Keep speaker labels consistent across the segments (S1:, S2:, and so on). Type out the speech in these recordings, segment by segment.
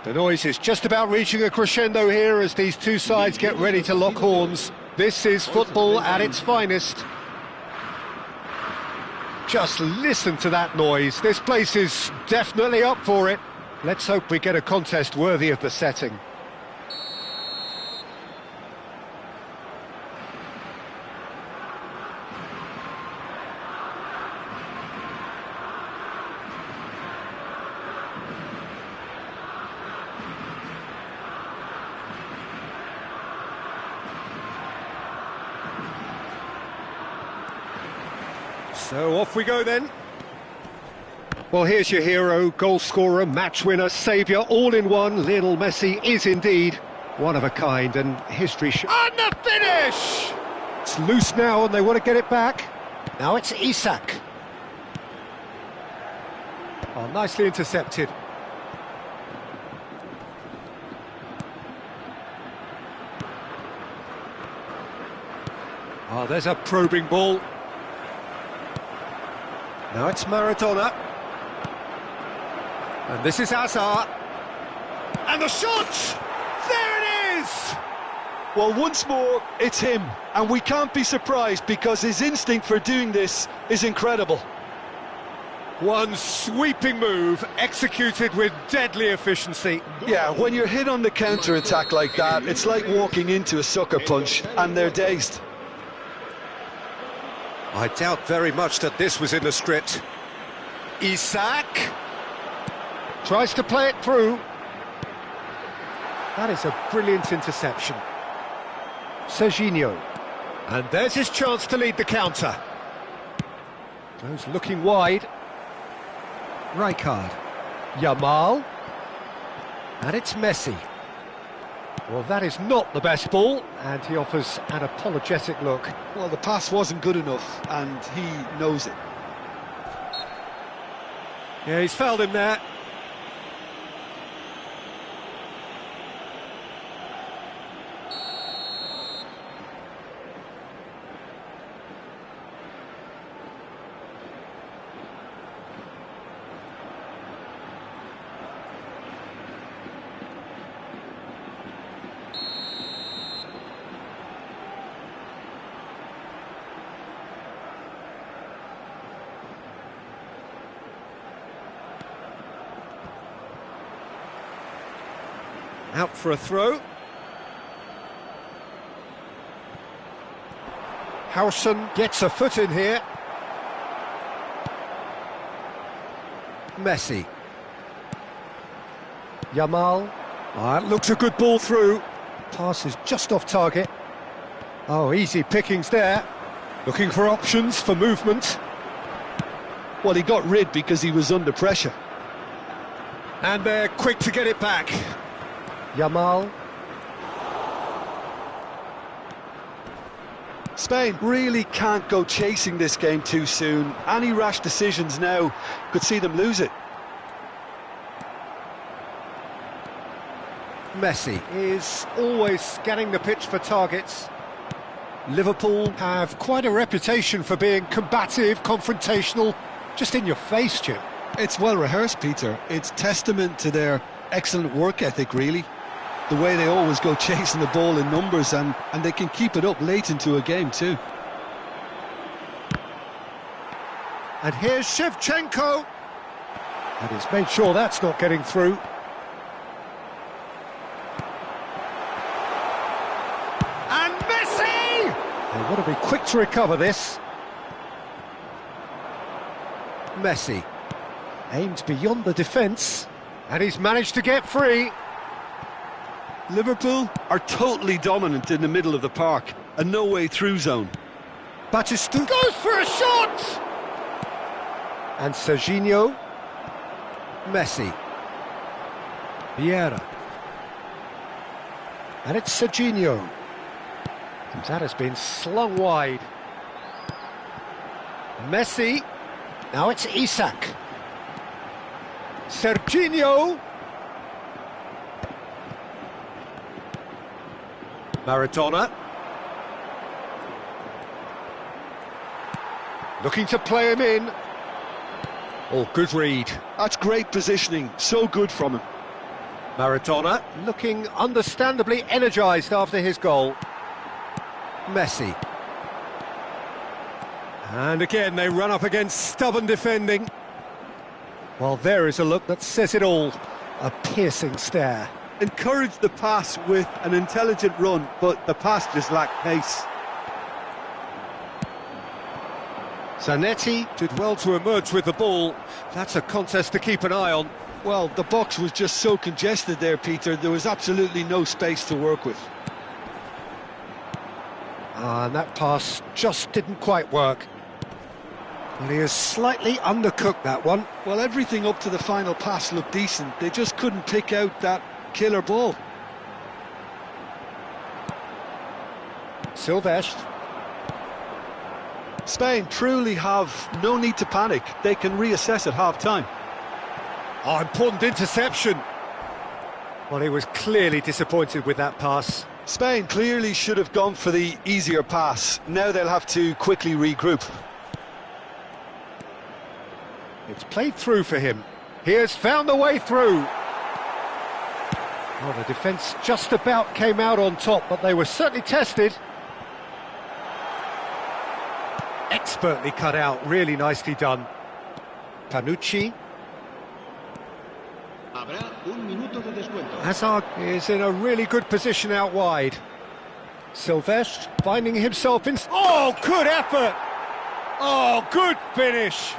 S1: The noise is just about reaching a crescendo here as these two sides get ready to lock horns. This is football at its finest. Just listen to that noise. This place is definitely up for it. Let's hope we get a contest worthy of the setting. So off we go then. Well, here's your hero, goal scorer, match winner, saviour, all in one. Lionel Messi is indeed one of a kind, and history... And the finish! It's loose now and they want to get it back. Now it's Isak. Oh, nicely intercepted. Oh, there's a probing ball. Now it's Maradona. And this is Hazard. And the shot! There it is!
S2: Well, once more, it's him. And we can't be surprised because his instinct for doing this is incredible.
S1: One sweeping move, executed with deadly efficiency.
S2: Yeah, when you're hit on the counter-attack like that, it's like walking into a sucker punch, and they're dazed.
S1: I doubt very much that this was in the script. Isak tries to play it through. That is a brilliant interception. Serginho. And there's his chance to lead the counter. Goes looking wide. Rijkaard. Yamal. And it's Messi. Well, that is not the best ball, and he offers an apologetic look.
S2: Well, the pass wasn't good enough, and he knows it.
S1: Yeah, he's fouled him there. Out for a throw. Howson gets a foot in here. Messi. Yamal. Oh, that looks a good ball through. Pass is just off target. Oh, easy pickings there. Looking for options for movement.
S2: Well, he got rid because he was under pressure.
S1: And they're quick to get it back. Yamal.
S2: Spain really can't go chasing this game too soon. Any rash decisions now could see them lose it.
S1: Messi is always scanning the pitch for targets. Liverpool have quite a reputation for being combative, confrontational, just in your face, Jim.
S2: It's well rehearsed, Peter. It's testament to their excellent work ethic, really. The way they always go chasing the ball in numbers, and they can keep it up late into a game too.
S1: And here's Shevchenko. And he's made sure that's not getting through. And Messi! They want to be quick to recover this. Messi aims beyond the defence, and he's managed to get free.
S2: Liverpool are totally dominant in the middle of the park, a no-way-through zone.
S1: Batistu goes for a shot! And Serginho. Messi. Vieira. And it's Serginho. And that has been slung wide. Messi. Now it's Isak. Serginho. Maradona. Looking to play him in. Oh, good read.
S2: That's great positioning, so good from him.
S1: Maradona looking understandably energised after his goal. Messi. And again they run up against stubborn defending. Well, there is a look that says it all. A piercing stare.
S2: Encouraged the pass with an intelligent run, but the pass just lacked pace.
S1: Zanetti did well to emerge with the ball. That's a contest to keep an eye on.
S2: Well, the box was just so congested there, Peter. There was absolutely no space to work with.
S1: And that pass just didn't quite work. Well, he has slightly undercooked that one.
S2: Well, everything up to the final pass looked decent. They just couldn't pick out that killer ball.
S1: Silvestre.
S2: Spain truly have no need to panic. They can reassess at half-time.
S1: Oh, important interception. Well, he was clearly disappointed with that pass.
S2: Spain clearly should have gone for the easier pass. Now they'll have to quickly regroup.
S1: It's played through for him. He has found the way through. Well, the defence just about came out on top, but they were certainly tested. Expertly cut out, really nicely done. Panucci. Hazard is in a really good position out wide. Silvestre finding himself in... Oh, good effort! Oh, good finish!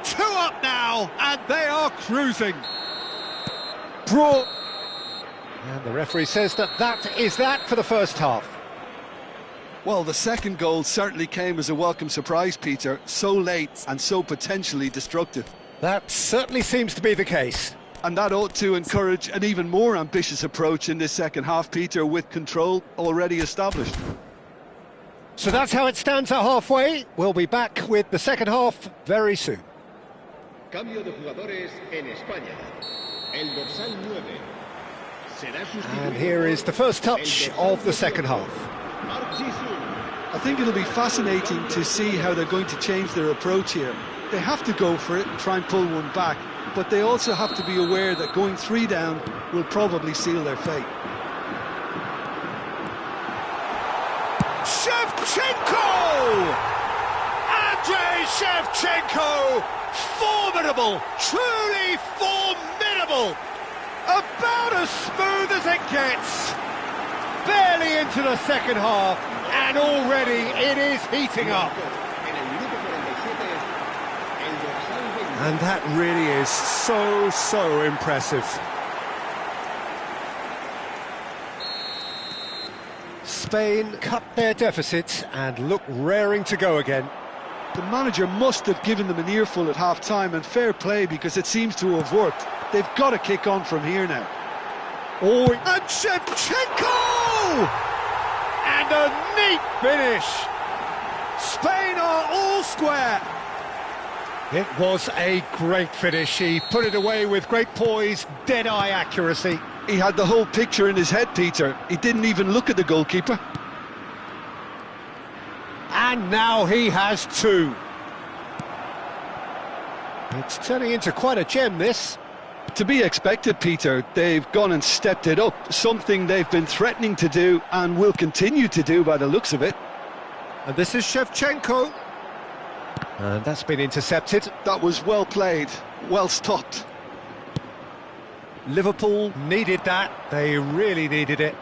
S1: 2 up now, and they are cruising. Draw. And the referee says that is that for the first half.
S2: Well, the second goal certainly came as a welcome surprise, Peter. So late and so potentially destructive.
S1: That certainly seems to be the case.
S2: And that ought to encourage an even more ambitious approach in this second half, Peter, with control already established.
S1: So that's how it stands at halfway. We'll be back with the second half very soon.
S3: Cambio de jugadores en España. El dorsal 9 será sustituido.
S1: And here is the first touch of the second half.
S2: I think it'll be fascinating to see how they're going to change their approach here. They have to go for it and try and pull one back, but they also have to be aware that going 3 down will probably seal their fate.
S1: Shevchenko! Andrei Shevchenko! Formidable! Truly formidable! About as smooth as it gets! Barely into the second half, and already it is heating up. And that really is so impressive. Spain cut their deficit and look raring to go again.
S2: The manager must have given them an earful at half-time, and fair play because it seems to have worked. They've got to kick on from here now.
S1: Oh, and Shevchenko! And a neat finish! Spain are all square! It was a great finish. He put it away with great poise, dead-eye accuracy.
S2: He had the whole picture in his head, Peter. He didn't even look at the goalkeeper.
S1: And now he has 2. It's turning into quite a gem, this.
S2: To be expected, Peter. They've gone and stepped it up, something they've been threatening to do and will continue to do by the looks of it.
S1: And this is Shevchenko. And that's been intercepted.
S2: That was well played, well stopped.
S1: Liverpool needed that. They really needed it.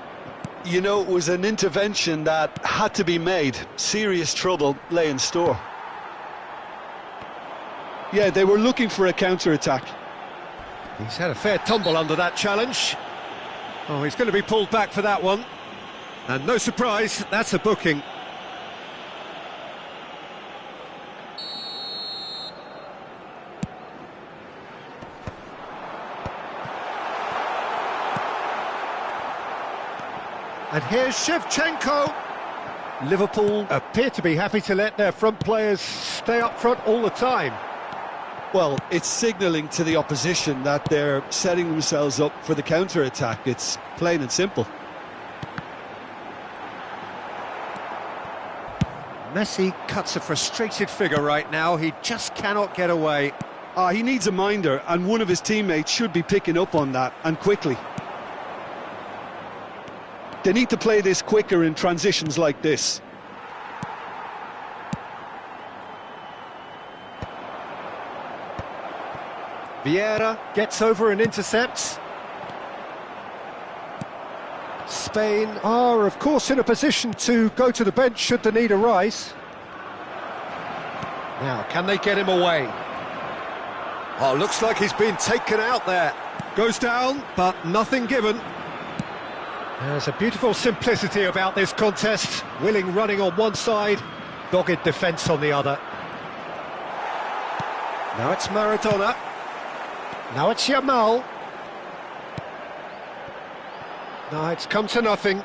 S2: You know, it was an intervention that had to be made. Serious trouble lay in store. Yeah, they were looking for a counter-attack.
S1: He's had a fair tumble under that challenge. Oh, he's going to be pulled back for that one. And no surprise, that's a booking. And here's Shevchenko. Liverpool appear to be happy to let their front players stay up front all the time.
S2: Well, it's signalling to the opposition that they're setting themselves up for the counter-attack. It's plain and simple.
S1: Messi cuts a frustrated figure right now. He just cannot get away.
S2: He needs a minder, and one of his teammates should be picking up on that, and quickly. They need to play this quicker in transitions like this.
S1: Vieira gets over and intercepts. Spain are, of course, in a position to go to the bench should the need arise. Now, can they get him away? Oh, looks like he's been taken out there. Goes down, but nothing given. There's a beautiful simplicity about this contest. Willing running on one side, dogged defence on the other. Now it's Maradona. Now it's Yamal. No, it's come to nothing.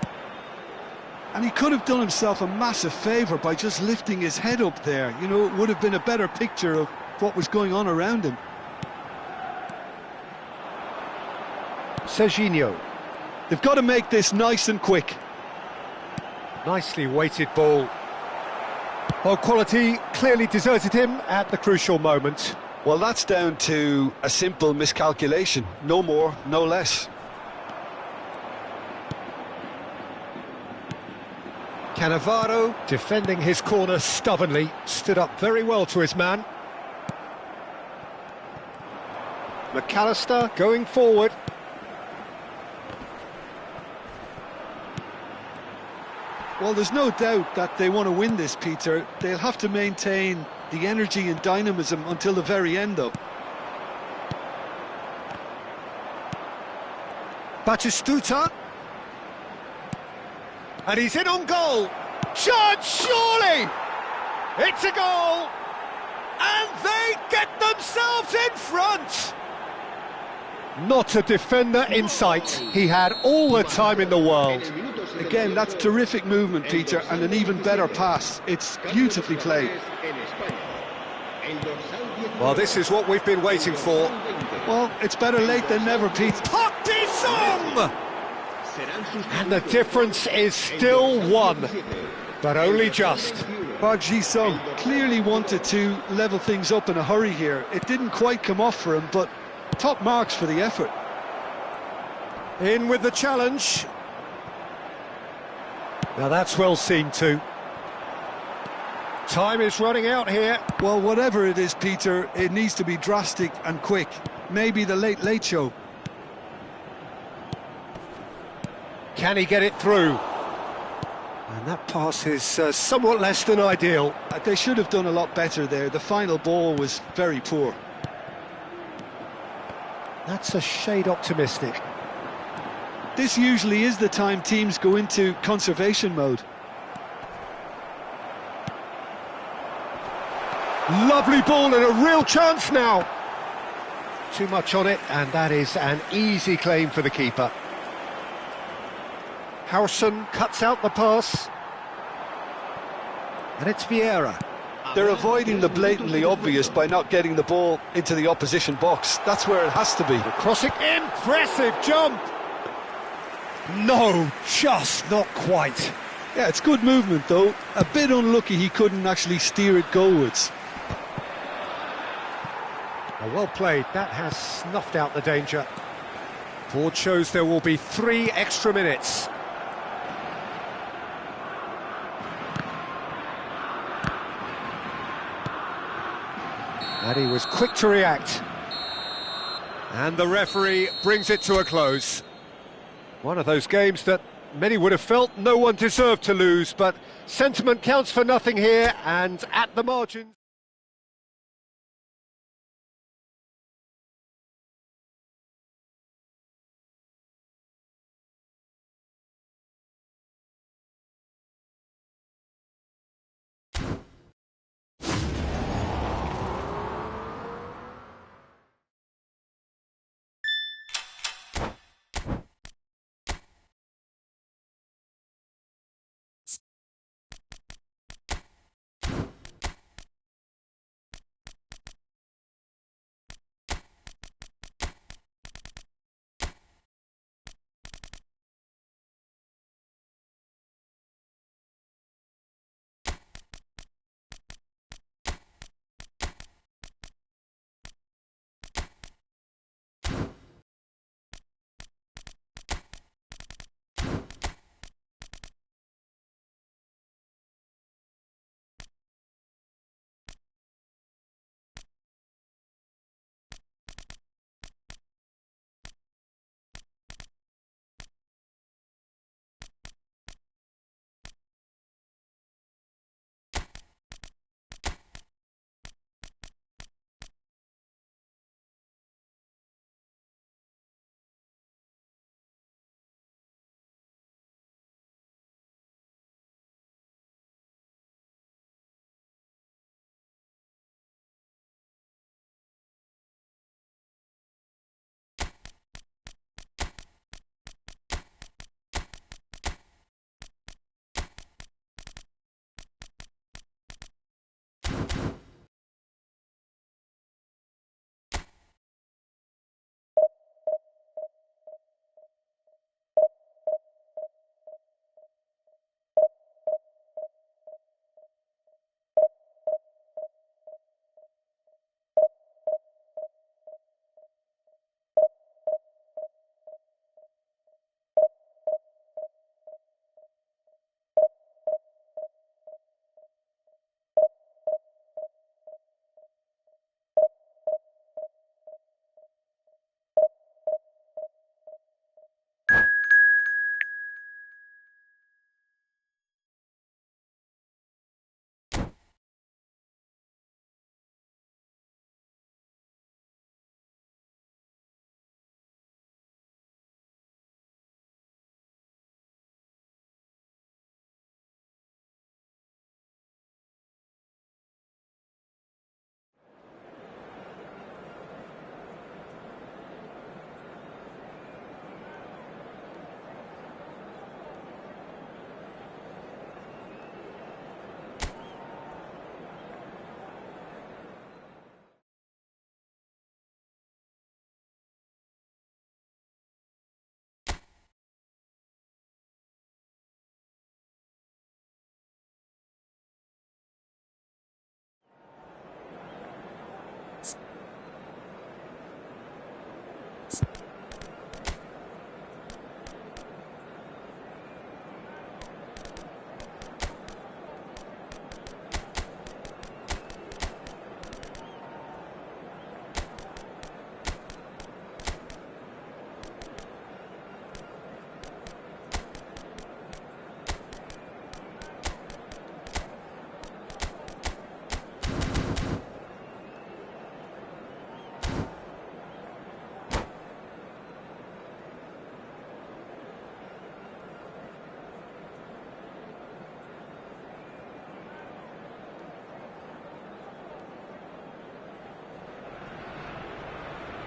S2: And he could have done himself a massive favour by just lifting his head up there. You know, it would have been a better picture of what was going on around him.
S1: Serginho.
S2: They've got to make this nice and quick.
S1: Nicely weighted ball. Well, quality clearly deserted him at the crucial moment.
S2: Well, that's down to a simple miscalculation. No more, no less.
S1: Cannavaro, defending his corner stubbornly, stood up very well to his man. McAllister going forward.
S2: Well, there's no doubt that they want to win this, Peter. They'll have to maintain the energy and dynamism until the very end, though.
S1: Batistuta. And he's in on goal. Chance, surely! It's a goal! And they get themselves in front! Not a defender in sight. He had all the time in the world.
S2: Again, that's terrific movement, Peter, and an even better pass. It's beautifully played.
S1: Well, this is what we've been waiting for.
S2: Well, it's better late than never, Pete.
S1: Park-Ji-sung! And the difference is still one, but only just.
S2: Park-Ji-sung clearly wanted to level things up in a hurry here. It didn't quite come off for him, but top marks for the effort.
S1: In with the challenge. Now that's well seen too. Time is running out here.
S2: Well, whatever it is, Peter, it needs to be drastic and quick. Maybe the late show.
S1: Can he get it through? And that pass is somewhat less than ideal.
S2: They should have done a lot better there. The final ball was very poor.
S1: That's a shade optimistic.
S2: This usually is the time teams go into conservation mode.
S1: Lovely ball and a real chance now. Too much on it, and that is an easy claim for the keeper. Howson cuts out the pass. And it's Vieira.
S2: They're avoiding the blatantly obvious by not getting the ball into the opposition box. That's where it has to be.
S1: Crossing, impressive jump! No, just not quite.
S2: Yeah, it's good movement though. A bit unlucky he couldn't actually steer it goalwards.
S1: Well played, that has snuffed out the danger. Board shows there will be 3 extra minutes. And he was quick to react. And the referee brings it to a close. One of those games that many would have felt no one deserved to lose, but sentiment counts for nothing here, and at the margins.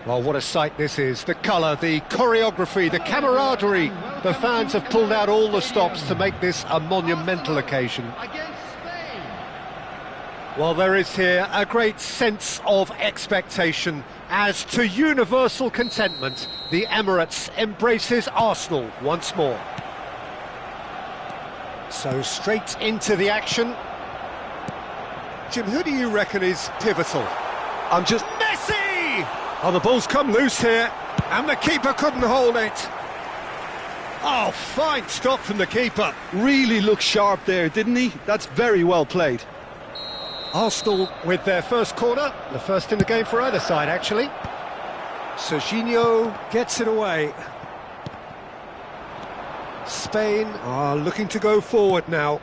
S1: Well, what a sight this is. The colour, the choreography, the camaraderie. The fans have pulled out all the stops to make this a monumental occasion.
S3: Against Spain.
S1: Well, there is here a great sense of expectation. As to universal contentment, the Emirates embraces Arsenal once more. So straight into the action. Jim, who do you reckon is pivotal? Messi! Oh, the ball's come loose here, and the keeper couldn't hold it. Oh, fine stop from the keeper.
S2: Really looked sharp there, didn't he? That's very well played.
S1: Arsenal with their first corner, the first in the game for either side, actually. Serginho gets it away. Spain are looking to go forward now.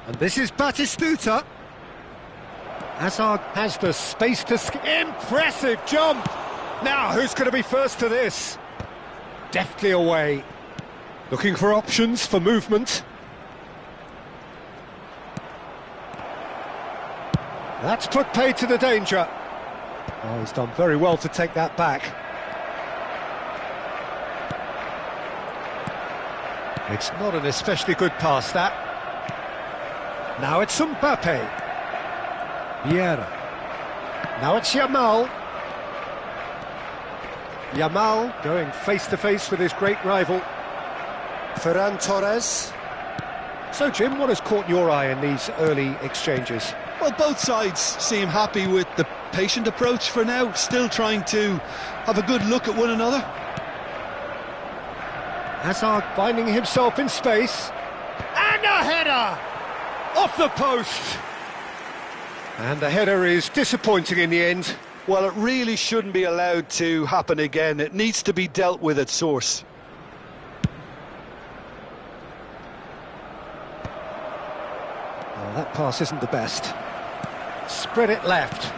S1: And this is Batistuta. Hazard has the space to... Impressive jump! Now, who's going to be first to this? Deftly away. Looking for options for movement. That's put paid to the danger. Oh, he's done very well to take that back. It's not an especially good pass, that. Now it's Mbappe. Vieira. Now it's Yamal. Yamal going face-to-face with his great rival. Ferran Torres. So, Jim, what has caught your eye in these early exchanges?
S2: Well, both sides seem happy with the patient approach for now, still trying to have a good look at one another.
S1: Hazard finding himself in space. And a header! Off the post! And the header is disappointing in the end.
S2: Well, it really shouldn't be allowed to happen again. It needs to be dealt with at source.
S1: Oh, that pass isn't the best. Spread it left.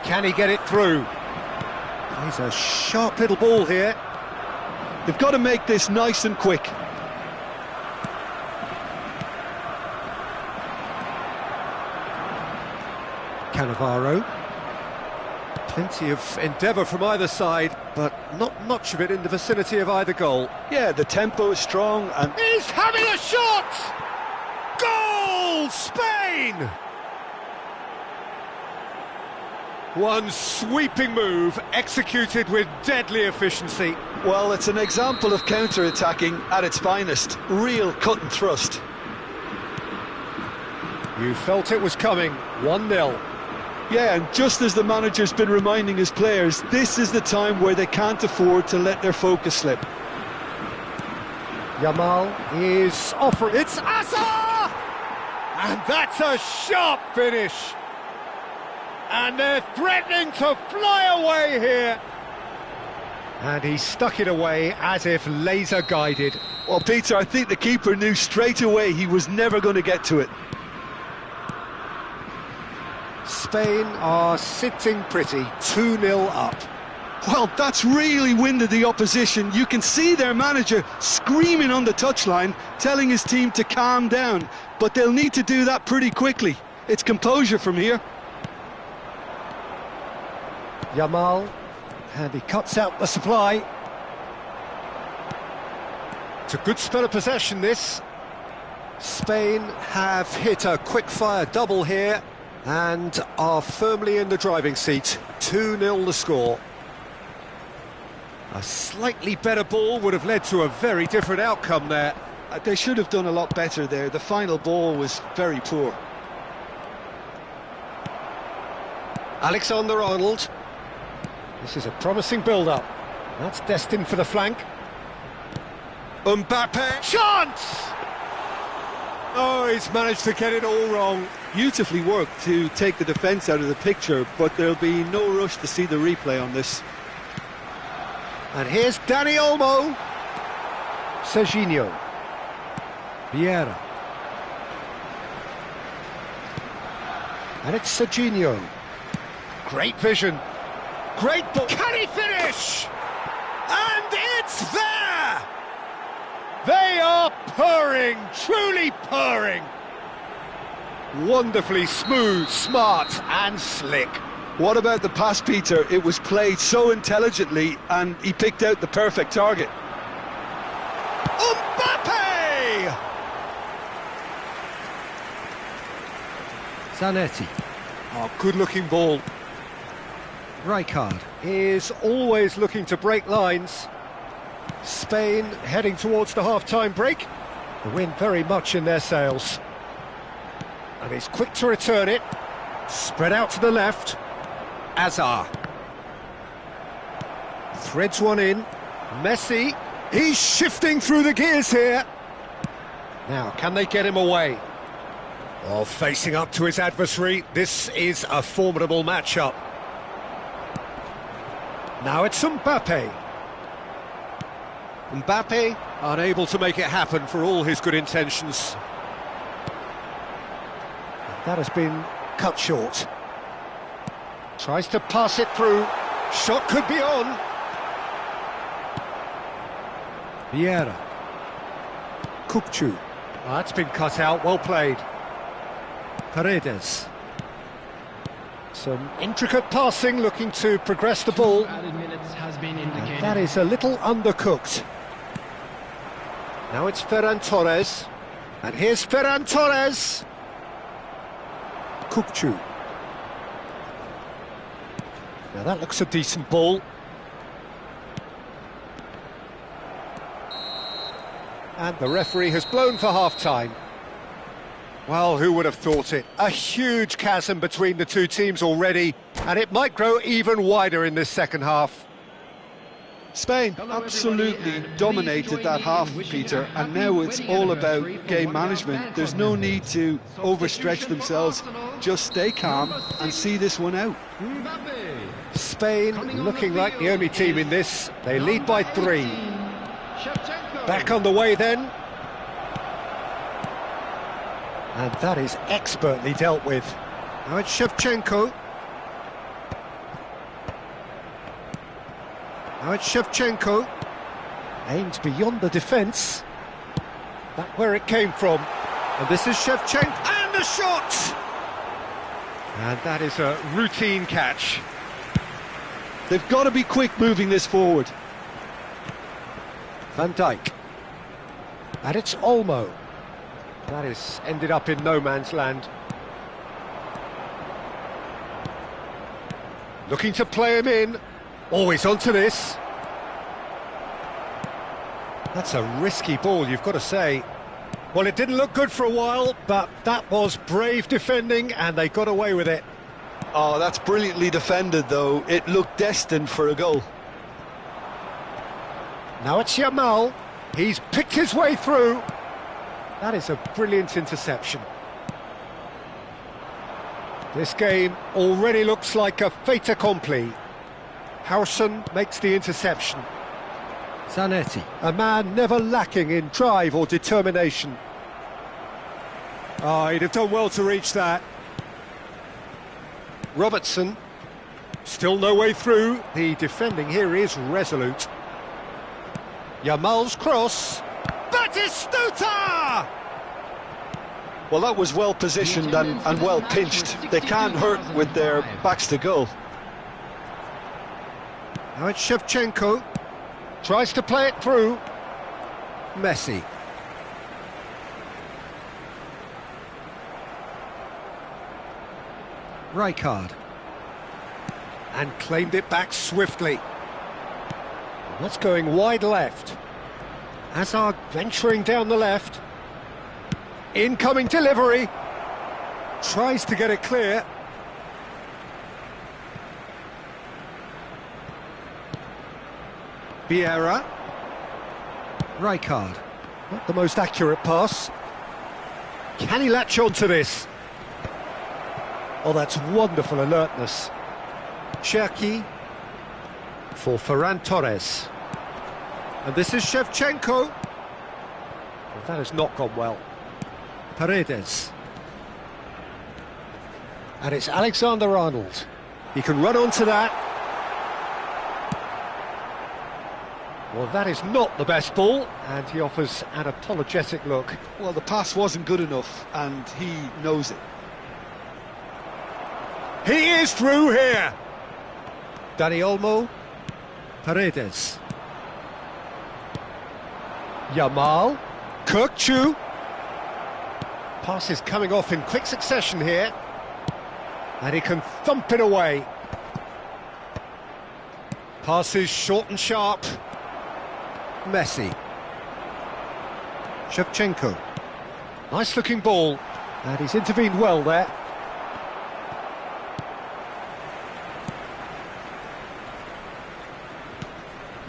S1: Can he get it through? He's a sharp little ball here.
S2: They've got to make this nice and quick.
S1: Cannavaro. Plenty of endeavour from either side, but not much of it in the vicinity of either goal.
S2: Yeah, the tempo is strong and...
S1: He's having a shot! Goal! Spain! One sweeping move, executed with deadly efficiency.
S2: Well, it's an example of counter-attacking at its finest. Real cut and thrust.
S1: You felt it was coming. 1-0.
S2: Yeah, and just as the manager's been reminding his players, this is the time where they can't afford to let their focus slip.
S1: Yamal is offering... It's Asa! And that's a sharp finish. And they're threatening to fly away here. And he stuck it away as if laser guided.
S2: Well, Peter, I think the keeper knew straight away he was never going to get to it.
S1: Spain are sitting pretty, 2-0 up.
S2: Well, that's really winded the opposition. You can see their manager screaming on the touchline, telling his team to calm down. But they'll need to do that pretty quickly. It's composure from here.
S1: Yamal, and he cuts out the supply. It's a good spell of possession, this. Spain have hit a quick-fire double here and are firmly in the driving seat. 2-0 the score. A slightly better ball would have led to a very different outcome there.
S2: They should have done a lot better there. The final ball was very poor.
S1: Alexander-Arnold. This is a promising build-up. That's destined for the flank. Mbappe. Chance! Oh, he's managed to get it all wrong.
S2: Beautifully worked to take the defence out of the picture, but there'll be no rush to see the replay on this.
S1: And here's Dani Olmo. Serginho. Vieira. And it's Serginho. Great vision. Great ball. Can he finish? And it's there! They are purring, truly purring. Wonderfully smooth, smart and slick.
S2: What about the pass, Peter? It was played so intelligently and he picked out the perfect target.
S1: Mbappe!
S4: Zanetti.
S1: Oh, good-looking ball.
S4: Rijkaard.
S1: Is always looking to break lines. Spain heading towards the half-time break. The wind very much in their sails. And he's quick to return it. Spread out to the left. Azar. Threads one in. Messi. He's shifting through the gears here. Now, can they get him away? Oh, facing up to his adversary. This is a formidable matchup. Now it's Mbappe. Mbappe unable to make it happen for all his good intentions. That has been cut short. Tries to pass it through. Shot could be on.
S4: Vieira.
S1: Kupchu. That's been cut out, well played.
S4: Paredes.
S1: Some intricate passing, looking to progress the ball. And that is a little undercooked. Now it's Ferran Torres. And here's Ferran Torres. Kupchu. Now that looks a decent ball. And the referee has blown for half-time. Well, who would have thought it? A huge chasm between the two teams already, and it might grow even wider in this second half.
S2: Spain absolutely dominated that half, Peter, and now it's all about game management. There's no need to overstretch themselves. Just stay calm and see this one out.
S1: Spain looking like the only team in this. They lead by 3. Back on the way then. And that is expertly dealt with. Now it's Shevchenko. Now it's Shevchenko. Aimed beyond the defence. That's where it came from. And this is Shevchenko. And a shot! And that is a routine catch.
S2: They've got to be quick moving this forward.
S1: Van Dijk. And it's Olmo. That is ended up in no man's land. Looking to play him in. Always onto this. That's a risky ball, you've got to say. Well, it didn't look good for a while, but that was brave defending, and they got away with it.
S2: Oh, that's brilliantly defended, though. It looked destined for a goal.
S1: Now it's Yamal. He's picked his way through. That is a brilliant interception. This game already looks like a fait accompli. Howson makes the interception.
S4: Zanetti.
S1: A man never lacking in drive or determination. Oh, he'd have done well to reach that. Robertson. Still no way through. The defending here is resolute. Yamal's cross. Batistuta!
S2: Well, that was well positioned and well pinched. They can't hurt with their backs to goal.
S1: Now it's Shevchenko. Tries to play it through. Messi.
S4: Rijkaard.
S1: And claimed it back swiftly. That's going wide left. Hazard venturing down the left. Incoming delivery. Tries to get it clear. Vieira.
S4: Rijkaard.
S1: Not the most accurate pass. Can he latch on to this? Oh, that's wonderful alertness. Cherki for Ferran Torres. And this is Shevchenko. Well, that has not gone well.
S4: Paredes.
S1: And it's Alexander-Arnold. He can run onto that. Well, that is not the best ball, and he offers an apologetic look.
S2: Well, the pass wasn't good enough, and he knows it.
S1: He is through here.
S4: Dani Olmo. Paredes.
S1: Yamal. Kirkchu. Passes coming off in quick succession here. And he can thump it away. Passes short and sharp.
S4: Messi. Shevchenko.
S1: Nice looking ball. And he's intervened well there.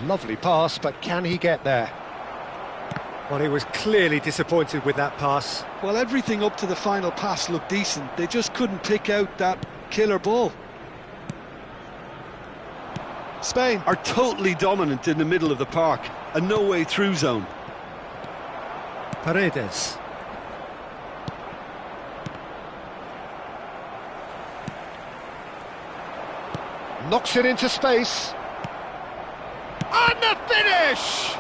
S1: Lovely pass, but can he get there? Well, he was clearly disappointed with that pass.
S2: Well, everything up to the final pass looked decent. They just couldn't pick out that killer ball. Spain are totally dominant in the middle of the park. A no-way through zone.
S4: Paredes.
S1: Knocks it into space. And the finish!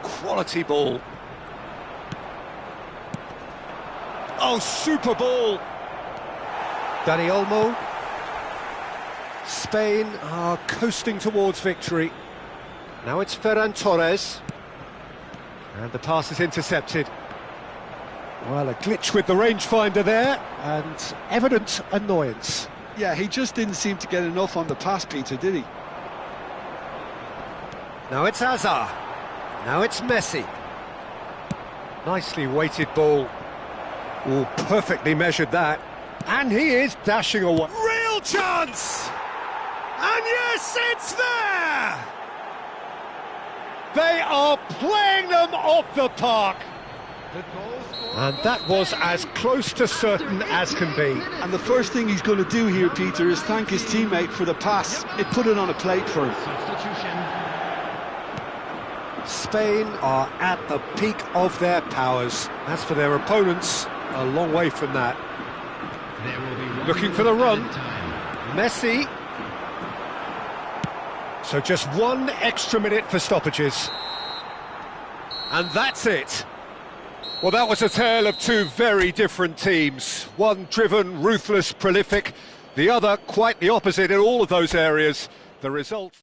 S1: Quality ball. Oh, super ball.
S4: Dani Olmo.
S1: Spain are coasting towards victory. Now it's Ferran Torres. And the pass is intercepted. Well, a glitch with the rangefinder there, and evident annoyance.
S2: Yeah, he just didn't seem to get enough on the pass, Peter, did he?
S1: Now it's Hazard. Now it's Messi. Nicely weighted ball. Oh, perfectly measured that. And he is dashing away. Real chance! And yes, it's there! They are playing them off the park. And that was as close to certain as can be.
S2: And the first thing he's going to do here, Peter, is thank his teammate for the pass. It put it on a plate for him.
S1: Spain are at the peak of their powers. As for their opponents, a long way from that. Looking for the run. Messi. So just one extra minute for stoppages. And that's it. Well, that was a tale of two very different teams. One driven, ruthless, prolific. The other quite the opposite in all of those areas. The result...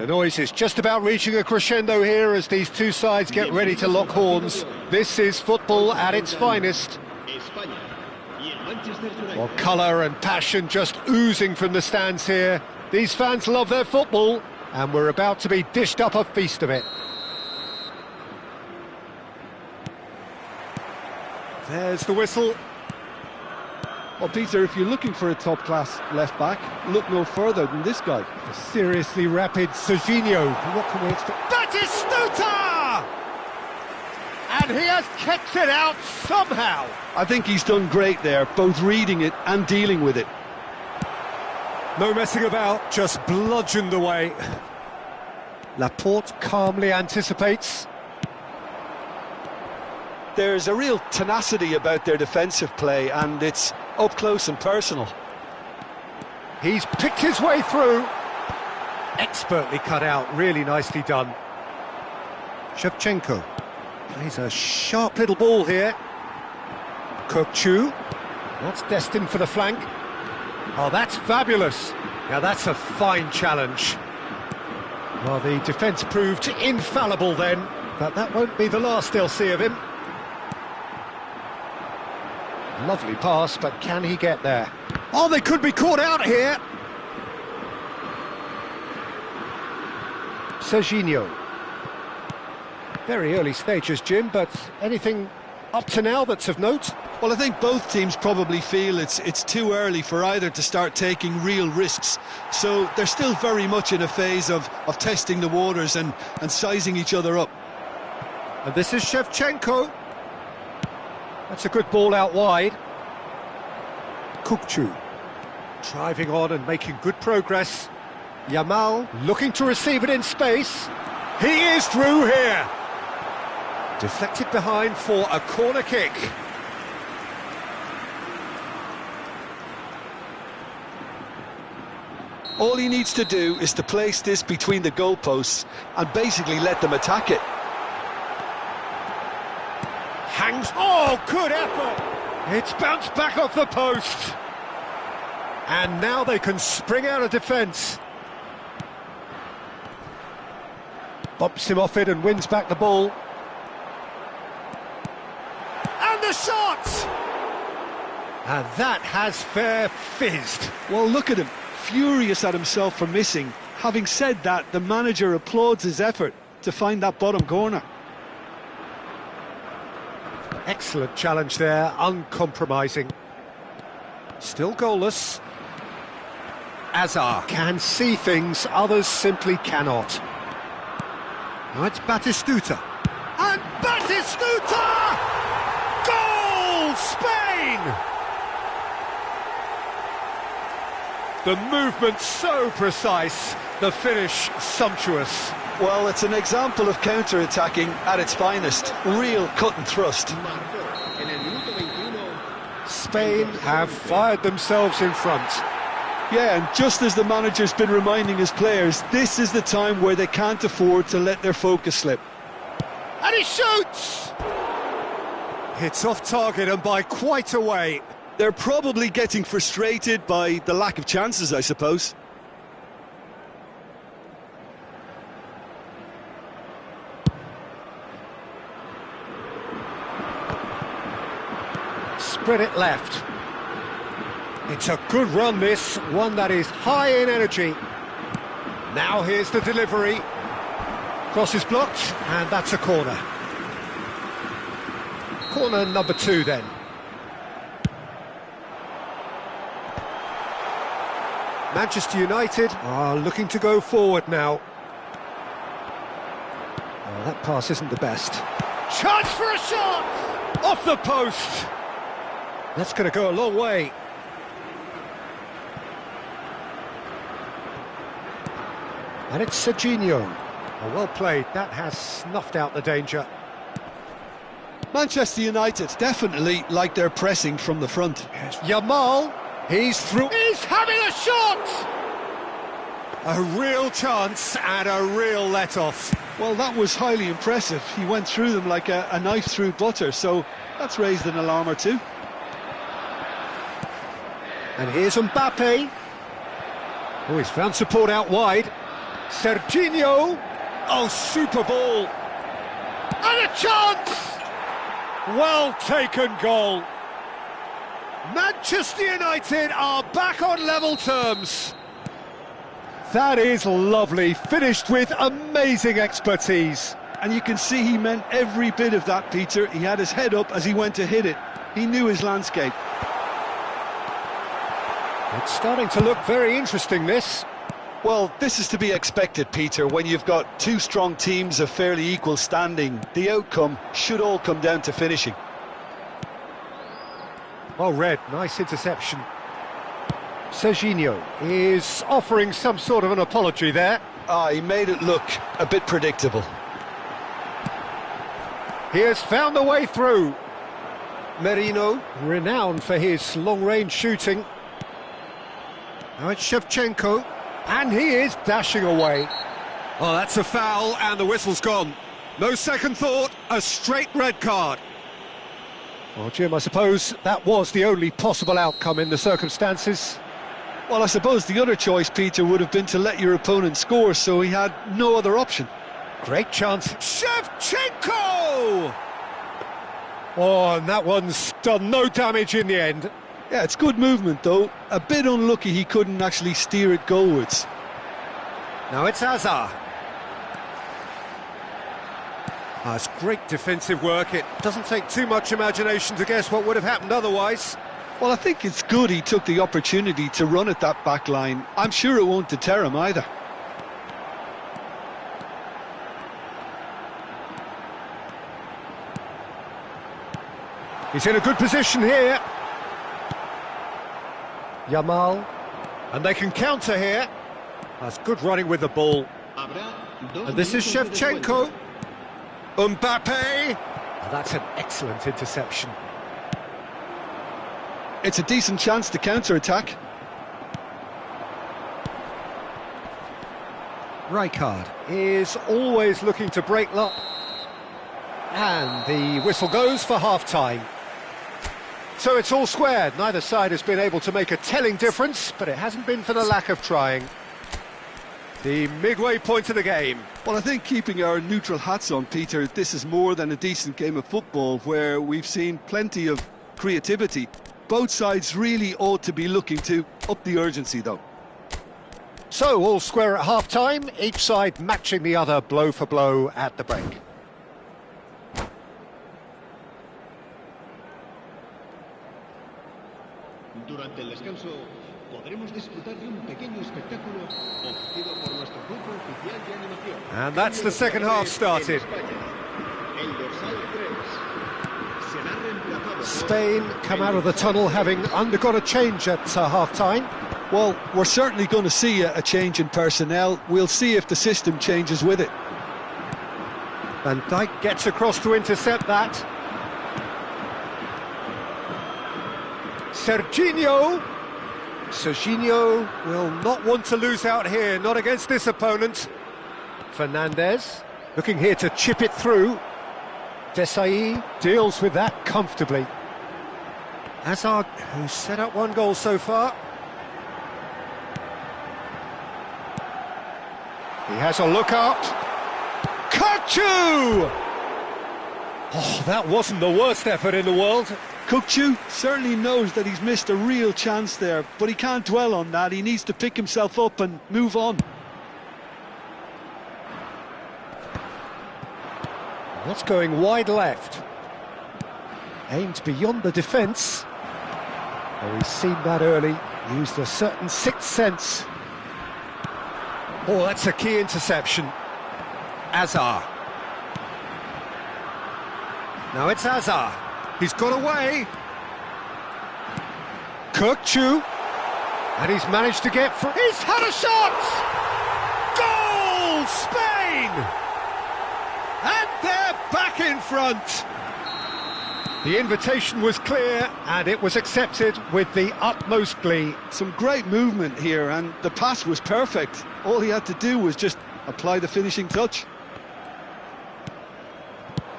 S1: The noise is just about reaching a crescendo here as these two sides get ready to lock horns. This is football at its finest. Well, colour and passion just oozing from the stands here. These fans love their football, and we're about to be dished up a feast of it. There's the whistle.
S2: Well, Peter, if you're looking for a top-class left-back, look no further than this guy.
S1: The seriously rapid Serginho. What can we expect? Batistuta! And he has kept it out somehow.
S2: I think he's done great there, both reading it and dealing with it.
S1: No messing about, just bludgeoned away. Laporte calmly anticipates.
S2: There's a real tenacity about their defensive play, and it's up close and personal.
S1: He's picked his way through. Expertly cut out, really nicely done.
S4: Shevchenko.
S1: Plays a sharp little ball here. Kokchu. That's destined for the flank. Oh, that's fabulous. Now that's a fine challenge. Well, the defence proved infallible then, but that won't be the last they'll see of him. Lovely pass, but can he get there? Oh, they could be caught out here. Serginho. Very early stages, Jim, but anything up to now that's of note?
S2: Well, I think both teams probably feel it's too early for either to start taking real risks. So they're still very much in a phase of testing the waters and sizing each other up.
S1: And this is Shevchenko. That's a good ball out wide. Kokchu. Driving on and making good progress. Yamal looking to receive it in space. He is through here. Deflected behind for a corner kick.
S2: All he needs to do is to place this between the goalposts and basically let them attack it.
S1: Hangs. Oh, good effort. It's bounced back off the post. And now they can spring out of defence. Bumps him off it and wins back the ball. And the shot! And that has fair fizzed.
S2: Well, look at him, furious at himself for missing. Having said that, the manager applauds his effort to find that bottom corner.
S1: Excellent challenge there, uncompromising. Still goalless. Azar can see things others simply cannot. Now it's Batistuta. And Batistuta! Goal! Spain! The movement so precise, the finish sumptuous.
S2: Well, it's an example of counter-attacking at its finest. Real cut and thrust.
S1: Spain have fired themselves in front.
S2: Yeah, and just as the manager's been reminding his players, this is the time where they can't afford to let their focus slip.
S1: And he shoots! It's off target and by quite a way.
S2: They're probably getting frustrated by the lack of chances, I suppose.
S1: Spread it left. It's a good run, this, one that is high in energy. Now here's the delivery. Cross is blocked, and that's a corner. Corner number 2 then. Manchester United are looking to go forward now. Oh, that pass isn't the best. Chance for a shot! Off the post! That's going to go a long way. And it's Serginho. Oh, well played. That has snuffed out the danger.
S2: Manchester United definitely like their pressing from the front.
S1: Yes. Yamal, he's through. He's having a shot! A real chance and a real let-off.
S2: Well, that was highly impressive. He went through them like a knife through butter, so that's raised an alarm or two.
S1: And here's Mbappe. Oh, he's found support out wide. Serginho. Oh, super ball. And a chance! Well taken goal. Manchester United are back on level terms. That is lovely, finished with amazing expertise.
S2: And you can see he meant every bit of that, Peter. He had his head up as he went to hit it. He knew his landscape.
S1: It's starting to look very interesting, this.
S2: Well, this is to be expected, Peter. When you've got two strong teams of fairly equal standing, the outcome should all come down to finishing.
S1: Well read, nice interception. Serginho is offering some sort of an apology there.
S2: He made it look a bit predictable.
S1: He has found a way through. Merino, renowned for his long-range shooting. Now it's Shevchenko, and he is dashing away. Oh, that's a foul, and the whistle's gone. No second thought, a straight red card. Well, Jim, I suppose that was the only possible outcome in the circumstances.
S2: Well, I suppose the other choice, Peter, would have been to let your opponent score, so he had no other option.
S1: Great chance. Shevchenko! Oh, and that one's done no damage in the end.
S2: Yeah, it's good movement, though. A bit unlucky he couldn't actually steer it goalwards.
S1: Now it's Hazard. It's great defensive work. It doesn't take too much imagination to guess what would have happened otherwise.
S2: Well, I think it's good he took the opportunity to run at that back line. I'm sure it won't deter him either.
S1: He's in a good position here. Yamal. And they can counter here. That's good running with the ball. And this is Shevchenko. Mbappe. Oh, that's an excellent interception.
S2: It's a decent chance to counter-attack.
S1: Rijkaard is always looking to break luck. And the whistle goes for half-time. So it's all squared. Neither side has been able to make a telling difference, but it hasn't been for the lack of trying. The midway point of the game.
S2: Well, I think keeping our neutral hats on, Peter, this is more than a decent game of football where we've seen plenty of creativity. Both sides really ought to be looking to up the urgency, though.
S1: So, all square at half-time, each side matching the other blow for blow at the break.
S3: Durante el descanso podremos disfrutar de un pequeño espectáculo ofrecido por nuestro grupo oficial de animación.
S1: And that's the second half started.
S3: El dorsal 3 será reemplazado.
S1: Spain come out of the tunnel having undergone a change at half-time.
S2: Well, we're certainly going to see a change in personnel. We'll see if the system changes with it.
S1: Van Dijk gets across to intercept that. Serginho will not want to lose out here, not against this opponent. Fernandez looking here to chip it through. Desai deals with that comfortably. Hazard, who's set up one goal so far. He has a look up. Kukçu! Oh, that wasn't the worst effort in the world.
S2: Kukçu certainly knows that he's missed a real chance there, but he can't dwell on that. He needs to pick himself up and move on.
S1: That's going wide left. Aimed beyond the defence. Oh, he's seen that early. Used a certain sixth sense. Oh, that's a key interception. Hazard. Now it's Hazard. He's got away. Kukçu. And he's managed to get through. He's had a shot! Goal! Spain! And they're back in front. The invitation was clear and it was accepted with the utmost glee.
S2: Some great movement here and the pass was perfect. All he had to do was just apply the finishing touch.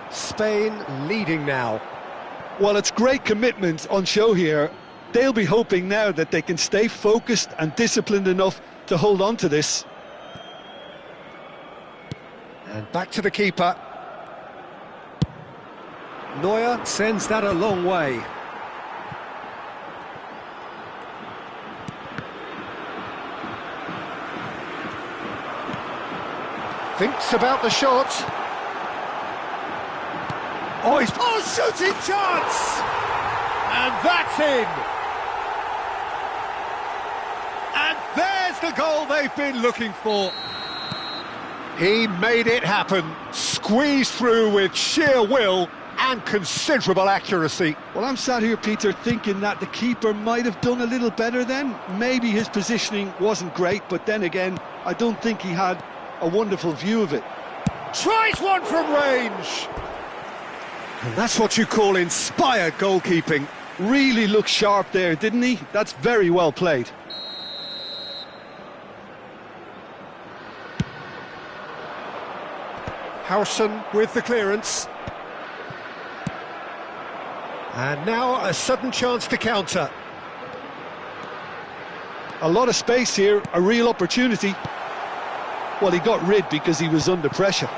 S1: Spain leading now.
S2: Well, it's great commitment on show here. They'll be hoping now that they can stay focused and disciplined enough to hold on to this.
S1: And back to the keeper. Neuer sends that a long way. Thinks about the shot. Oh, he's... Oh, shooting chance! And that's in! And there's the goal they've been looking for. He made it happen, squeezed through with sheer will and considerable accuracy.
S2: Well, I'm sat here, Peter, thinking that the keeper might have done a little better then. Maybe his positioning wasn't great, but then again, I don't think he had a wonderful view of it.
S1: Tries one from range! And that's what you call inspired goalkeeping.
S2: Really looked sharp there, didn't he? That's very well played.
S1: Howson with the clearance. And now a sudden chance to counter.
S2: A lot of space here, a real opportunity. Well, he got rid because he was under pressure.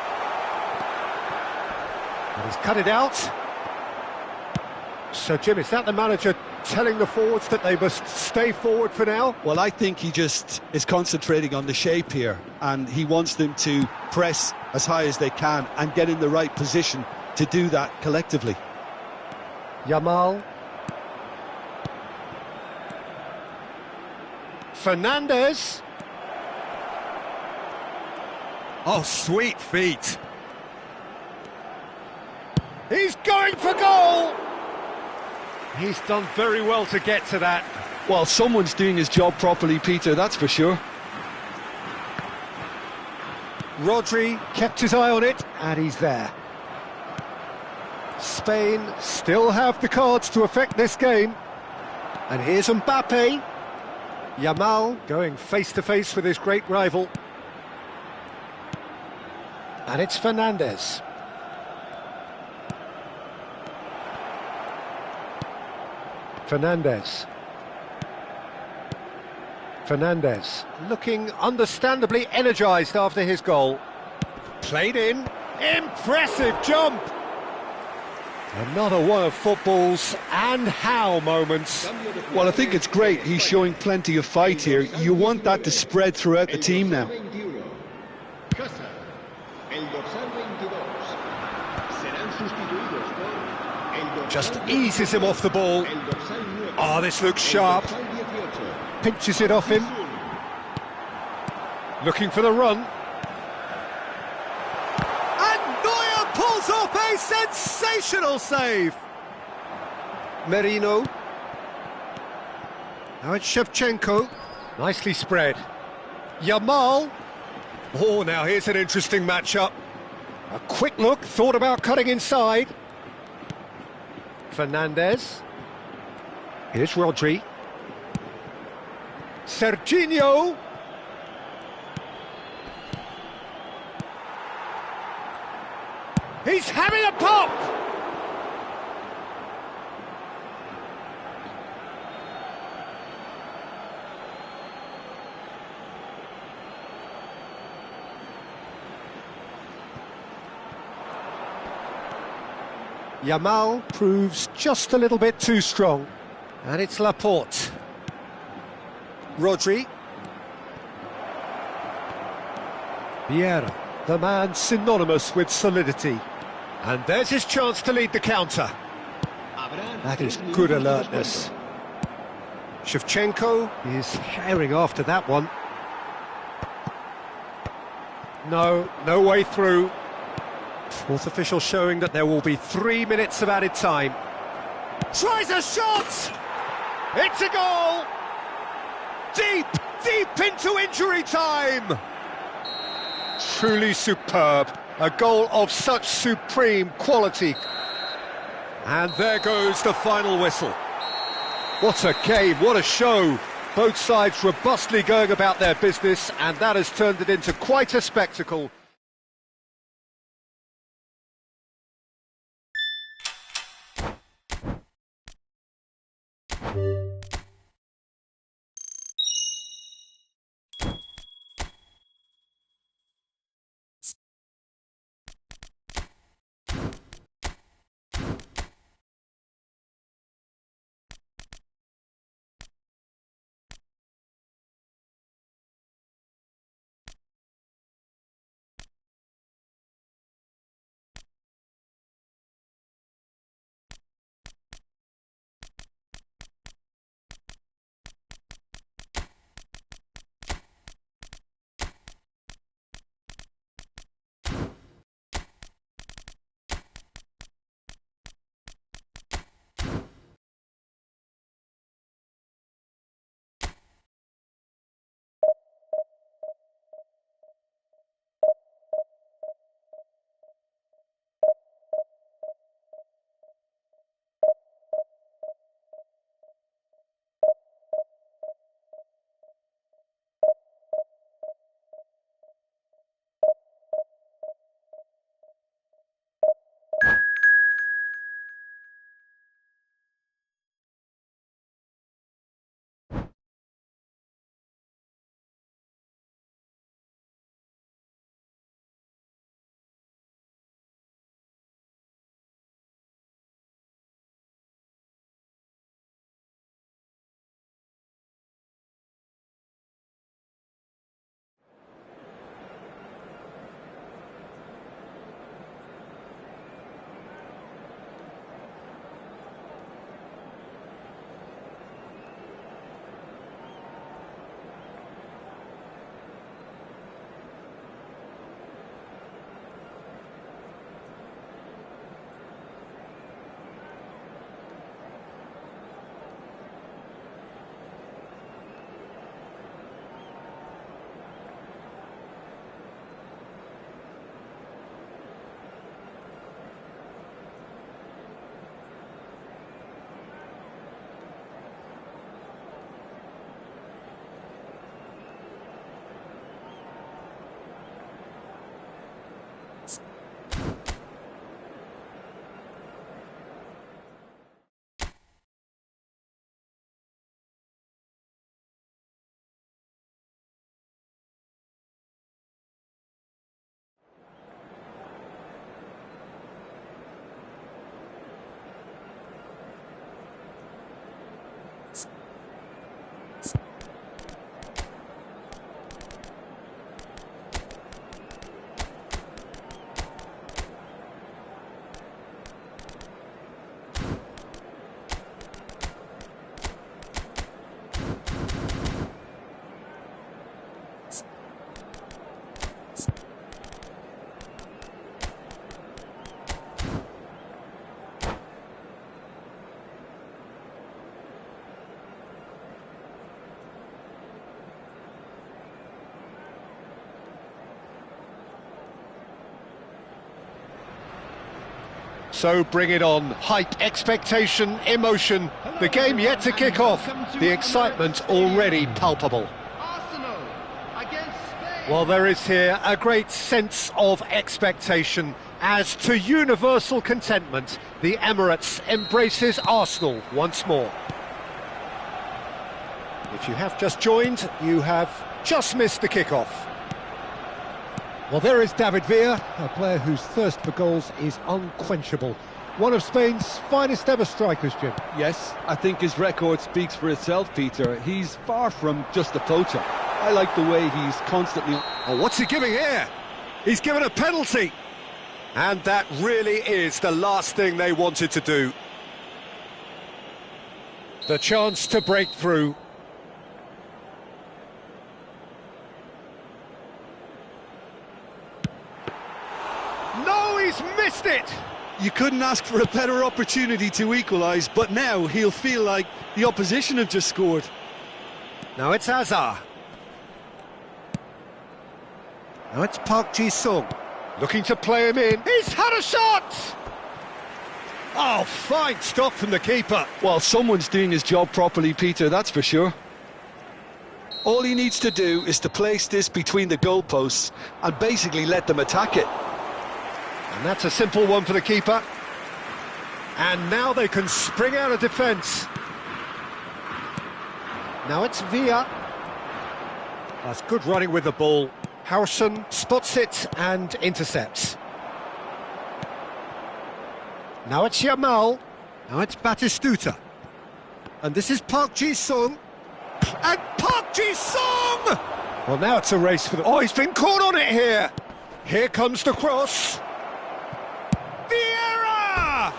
S1: And he's cut it out. So, Jim, is that the manager telling the forwards that they must stay forward for now?
S2: Well, I think he just is concentrating on the shape here, and he wants them to press as high as they can and get in the right position to do that collectively.
S1: Yamal. Fernandes. Oh, sweet feet. He's going for goal! He's done very well to get to that.
S2: Well, someone's doing his job properly, Peter, that's for sure.
S1: Rodri kept his eye on it, and he's there. Spain still have the cards to affect this game. And here's Mbappe. Yamal going face-to-face with his great rival. And it's Fernandes. Fernandes looking understandably energised after his goal. Played in. Impressive jump! Another one of football's and how moments.
S2: Well, I think it's great. He's showing plenty of fight here. You want that to spread throughout the team now.
S1: Just eases him off the ball. Oh, this looks sharp. Pinches it off him. Looking for the run. And Neuer pulls off a sensational save. Merino. Now it's Shevchenko. Nicely spread. Yamal. Oh, now here's an interesting matchup. A quick look, thought about cutting inside. Fernandes. Here's Rodri. Serginho. He's having a pop! Yamal proves just a little bit too strong. And it's Laporte. Rodri. Vieira, the man synonymous with solidity. And there's his chance to lead the counter. That is good alertness. Shevchenko is herring after that one. No way through. Fourth official showing that there will be 3 minutes of added time. Tries a shot! It's a goal! Deep into injury time! Truly superb. A goal of such supreme quality. And there goes the final whistle. What a game, what a show. Both sides robustly going about their business, and that has turned it into quite a spectacle. So bring it on. Hype, expectation, emotion. The game yet to kick off. The excitement already palpable.
S3: Arsenal against Spain.
S1: Well, there is here a great sense of expectation. As to universal contentment, the Emirates embraces Arsenal once more. If you have just joined, you have just missed the kick-off.
S4: Well, there is David Villa, a player whose thirst for goals is unquenchable. One of Spain's finest ever strikers, Jim.
S2: Yes, I think his record speaks for itself, Peter. He's far from just a poacher. I like the way he's constantly...
S1: Oh, what's he giving here? He's given a penalty. And that really is the last thing they wanted to do. The chance to break through. No, he's missed it!
S2: You couldn't ask for a better opportunity to equalise, but now he'll feel like the opposition have just scored.
S1: Now it's Hazard. Now it's Park Ji-sung. Looking to play him in. He's had a shot! Oh, fine stop from the keeper.
S2: Well, someone's doing his job properly, Peter, that's for sure. All he needs to do is to place this between the goalposts and basically let them attack it.
S1: And that's a simple one for the keeper. And now they can spring out of defence. Now it's Villa. That's good running with the ball. Howson spots it and intercepts. Now it's Yamal. Now it's Batistuta. And this is Park Ji-sung. And Park Ji-sung! Well, now it's a race for the... Oh, he's been caught on it here. Here comes the cross. Vieira!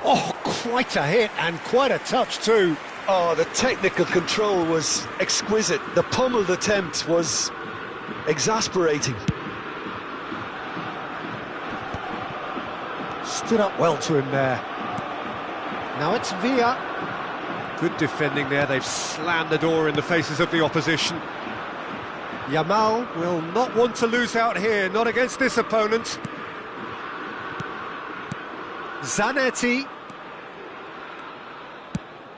S1: Oh, quite a hit and quite a touch too.
S2: Oh, the technical control was exquisite. The pummeled attempt was exasperating.
S1: Stood up well to him there. Now it's Villa. Good defending there. They've slammed the door in the faces of the opposition. Yamal will not want to lose out here, not against this opponent. Zanetti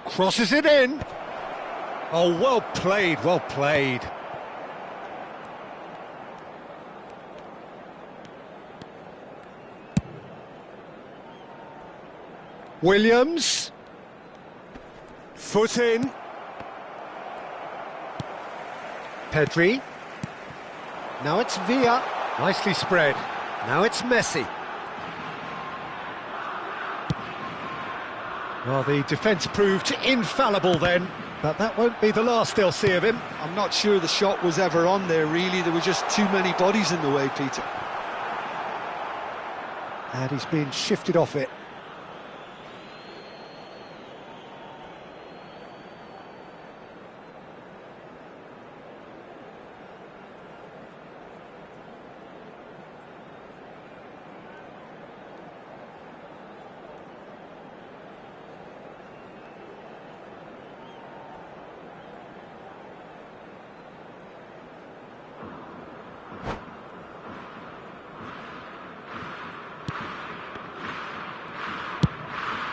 S1: crosses it in. Oh, well played, well played. Williams. Foot in. Pedri. Now it's Villa. Nicely spread. Now it's Messi. Well, the defence proved infallible then, but that won't be the last they'll see of him.
S2: I'm not sure the shot was ever on there, really. There were just too many bodies in the way, Peter.
S1: And he's been shifted off it.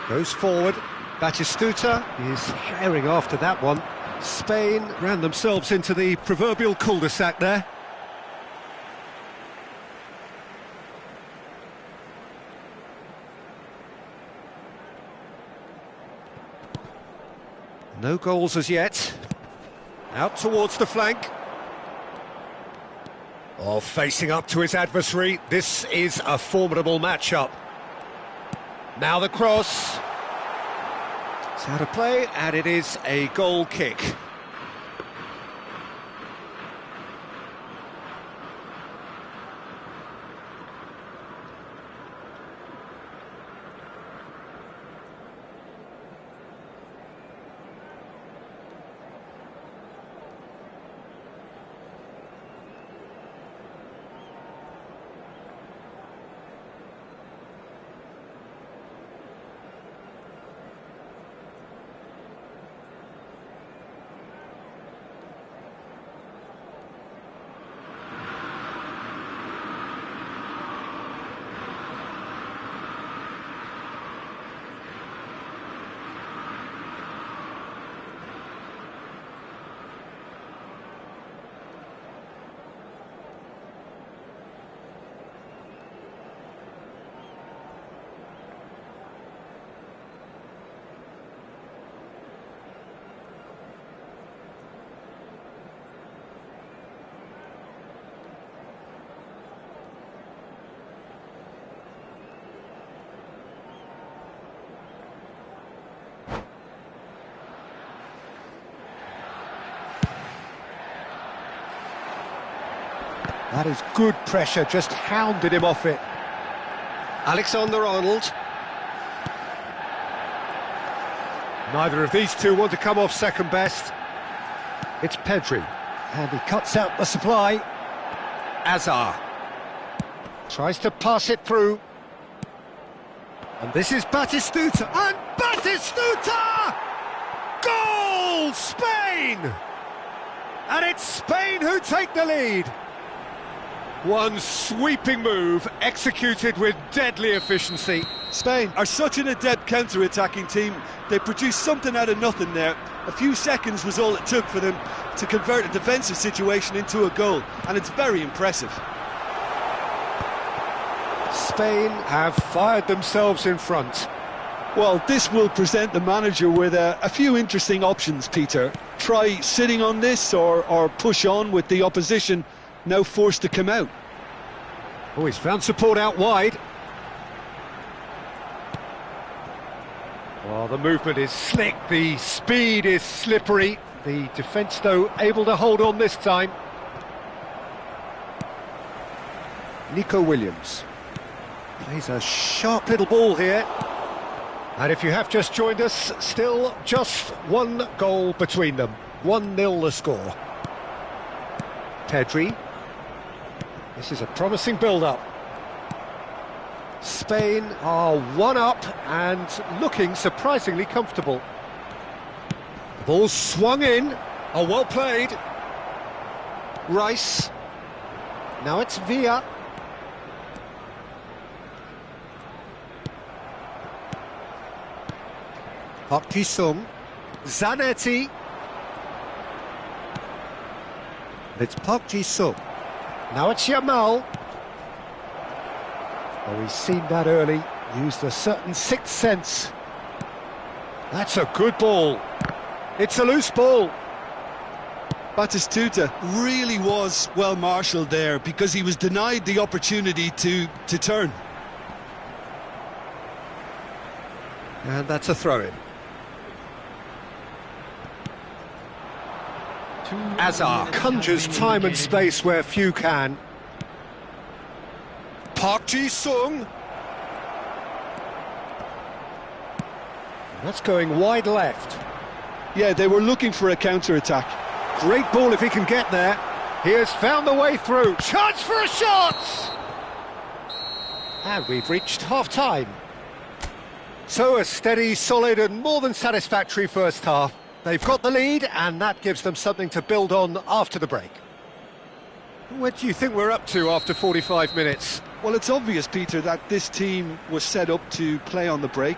S1: Goes forward. Batistuta is herring after that one. Spain ran themselves into the proverbial cul-de-sac there. No goals as yet. Out towards the flank. Oh, facing up to his adversary. This is a formidable matchup. Now the cross. It's out of play, and it is a goal kick. That is good pressure, just hounded him off it. Alexander-Arnold. Neither of these two want to come off second best. It's Pedri, and he cuts out the supply. Azar tries to pass it through. And this is Batistuta, and Batistuta! Goal! Spain! And it's Spain who take the lead. One sweeping move, executed with deadly efficiency.
S2: Spain are such an adept counter-attacking team. They produced something out of nothing there. A few seconds was all it took for them to convert a defensive situation into a goal, and it's very impressive.
S1: Spain have fired themselves in front.
S2: Well, this will present the manager with a few interesting options, Peter. Try sitting on this or push on with the opposition now forced to come out.
S1: Oh, he's found support out wide. Well, the movement is slick, the speed is slippery. The defence, though, able to hold on this time. Nico Williams plays a sharp little ball here. And if you have just joined us, still just one goal between them. 1-0 the score. Pedri. This is a promising build-up. Spain are one up and looking surprisingly comfortable. The ball swung in. Oh, well played. Rice. Now it's Villa. Park Ji-sung. Zanetti. It's Park Ji-sung. Now it's Yamal. Oh, he's seen that early, used a certain sixth sense. That's a good ball. It's a loose ball.
S2: Batistuta really was well marshalled there because he was denied the opportunity to turn.
S1: And that's a throw-in. Azar conjures time and space where few can. Park Ji-sung. That's going wide left.
S2: Yeah, they were looking for a counter-attack.
S1: Great ball if he can get there. He has found the way through. Chance for a shot! And we've reached half-time. So a steady, solid and more than satisfactory first half. They've got the lead, and that gives them something to build on after the break. What do you think we're up to after 45 minutes?
S2: Well, it's obvious, Peter, that this team was set up to play on the break,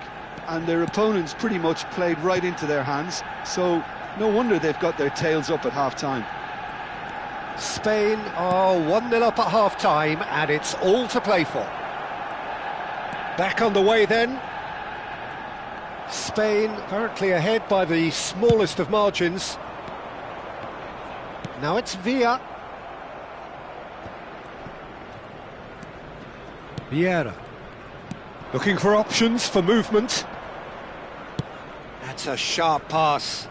S2: and their opponents pretty much played right into their hands, so no wonder they've got their tails up at half-time.
S1: Spain are 1-0 up at half-time, and it's all to play for. Back on the way then. Spain currently ahead by the smallest of margins. Now it's Villa. Vieira. Looking for options for movement. That's a sharp pass.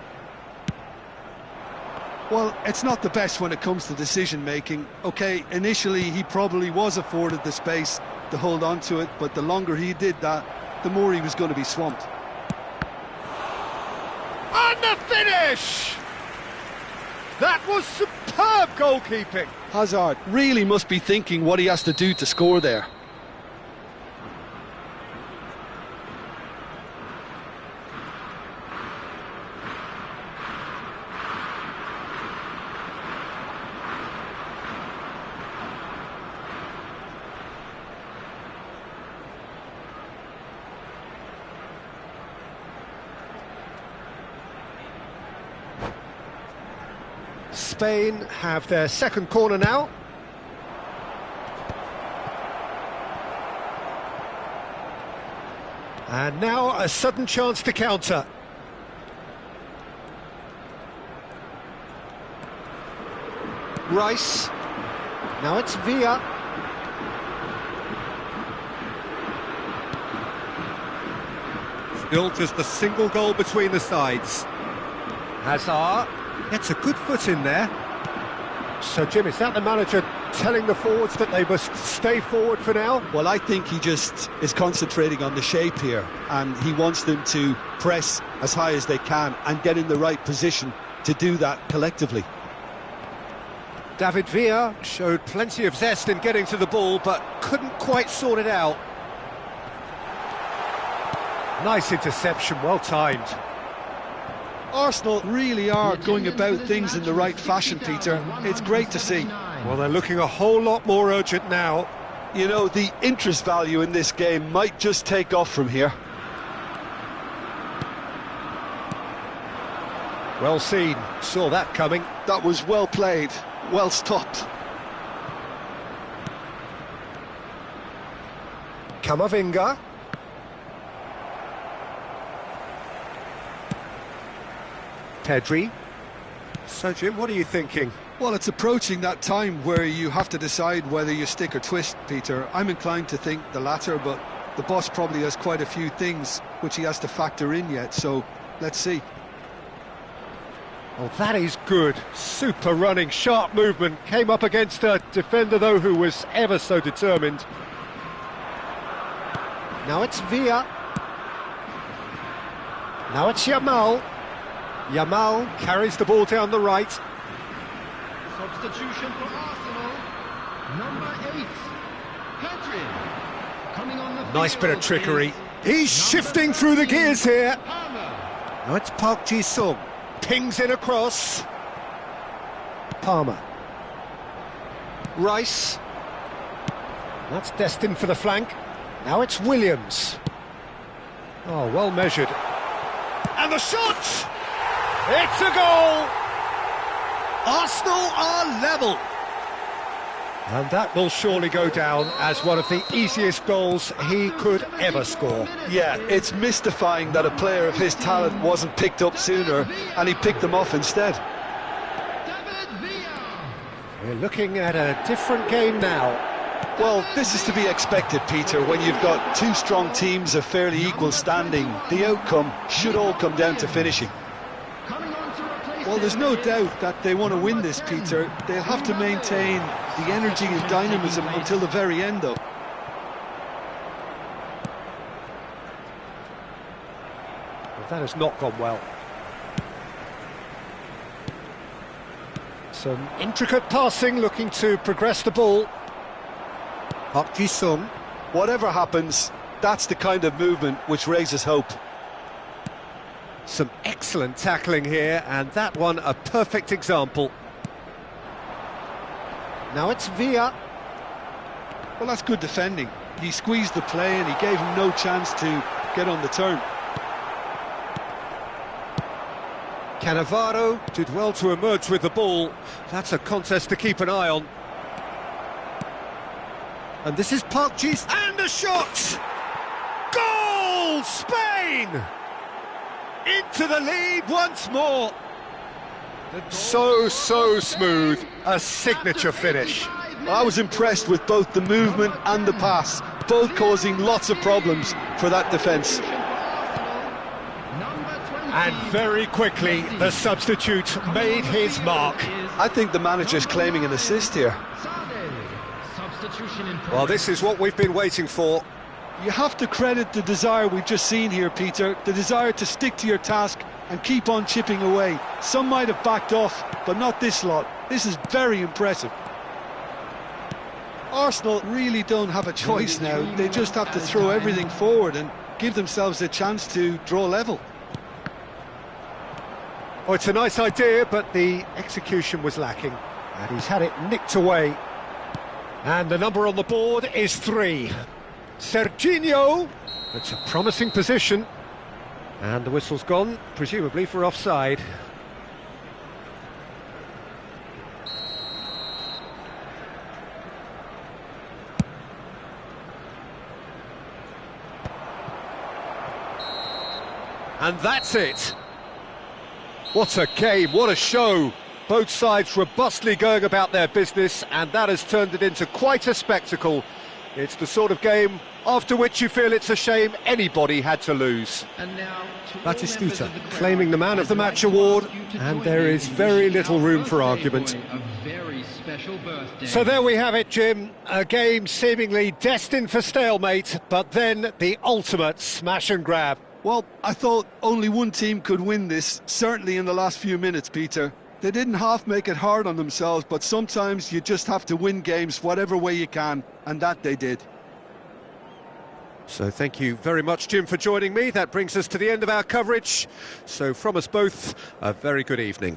S2: Well, it's not the best when it comes to decision-making. OK, initially he probably was afforded the space to hold on to it, but the longer he did that, the more he was going to be swamped.
S1: And the finish! That was superb goalkeeping.
S2: Hazard really must be thinking what he has to do to score there.
S1: Spain have their second corner now. And now a sudden chance to counter. Rice. Now it's Villa. Still just a single goal between the sides. Hazard gets a good foot in there. So, Jim, is that the manager telling the forwards that they must stay forward for now.
S2: Well, I think he just is concentrating on the shape here, and he wants them to press as high as they can and get in the right position to do that collectively.
S1: David Villa showed plenty of zest in getting to the ball, but couldn't quite sort it out. Nice interception, well timed.
S2: Arsenal really are going about things in the right fashion, Peter. It's great to see.
S1: Well, they're looking a whole lot more urgent now.
S2: You know, the interest value in this game might just take off from here.
S1: Well seen, saw that coming.
S2: That was well played, well stopped.
S1: Camavinga. Pedri. So, Jim, what are you thinking?
S2: Well, it's approaching that time where you have to decide whether you stick or twist, Peter. I'm inclined to think the latter, but the boss probably has quite a few things which he has to factor in yet, so let's see.
S1: Well, that is good. Super running, sharp movement. Came up against a defender, though, who was ever so determined. Now it's Villa. Now it's Yamal. Yamal carries the ball down the right.
S3: Substitution for Arsenal. Number 8, Pedri. Coming on the
S1: Nice bit of
S3: field
S1: trickery.
S3: is
S1: He's shifting through the gears here.
S3: Palmer.
S1: Now it's Park Ji-sung. Pings in across. Palmer. Rice. That's destined for the flank. Now it's Williams. Oh, well measured. And the shot! It's a goal! Arsenal are level. And that will surely go down as one of the easiest goals he could ever score.
S2: Yeah, it's mystifying that a player of his talent wasn't picked up sooner, and he picked them off instead.
S1: We're looking at a different game now.
S2: Well, this is to be expected, Peter. When you've got two strong teams of fairly equal standing, the outcome should all come down to finishing. Well, there's no doubt that they want to win this, Peter. They'll have to maintain the energy and dynamism until the very end, though.
S1: Well, that has not gone well. Some intricate passing, looking to progress the ball. Park Ji-sung.
S2: Whatever happens, that's the kind of movement which raises hope.
S1: Some excellent tackling here, and that one a perfect example. Now it's Villa.
S2: Well, that's good defending. He squeezed the play and he gave him no chance to get on the turn.
S1: Cannavaro did well to emerge with the ball. That's a contest to keep an eye on. And this is Park Ji, and a shot! Goal! Spain! Into the lead once more. So smooth. A signature finish.
S2: I was impressed with both the movement and the pass, both causing lots of problems for that defence.
S1: And very quickly, the substitute made his mark.
S2: I think the manager's claiming an assist here.
S1: Well, this is what we've been waiting for.
S2: You have to credit the desire we've just seen here, Peter, the desire to stick to your task and keep on chipping away. Some might have backed off, but not this lot. This is very impressive. Arsenal really don't have a choice now. They just have to throw everything forward and give themselves a chance to draw level.
S1: Oh, it's a nice idea, but the execution was lacking. And he's had it nicked away. And the number on the board is 3. Serginho. It's a promising position. And the whistle's gone, presumably for offside. And that's it. What a game, what a show. Both sides robustly going about their business, and that has turned it into quite a spectacle. It's the sort of game after which you feel it's a shame anybody had to lose. Batistuta claiming the Man of the Match award, and there is very little room for argument.
S5: special birthday.
S1: So there we have it, Jim. A game seemingly destined for stalemate, but then the ultimate smash and grab.
S2: Well, I thought only one team could win this, certainly in the last few minutes, Peter. They didn't half make it hard on themselves, but sometimes you just have to win games whatever way you can, and that they did.
S1: So thank you very much, Jim, for joining me. That brings us to the end of our coverage. So from us both, a very good evening.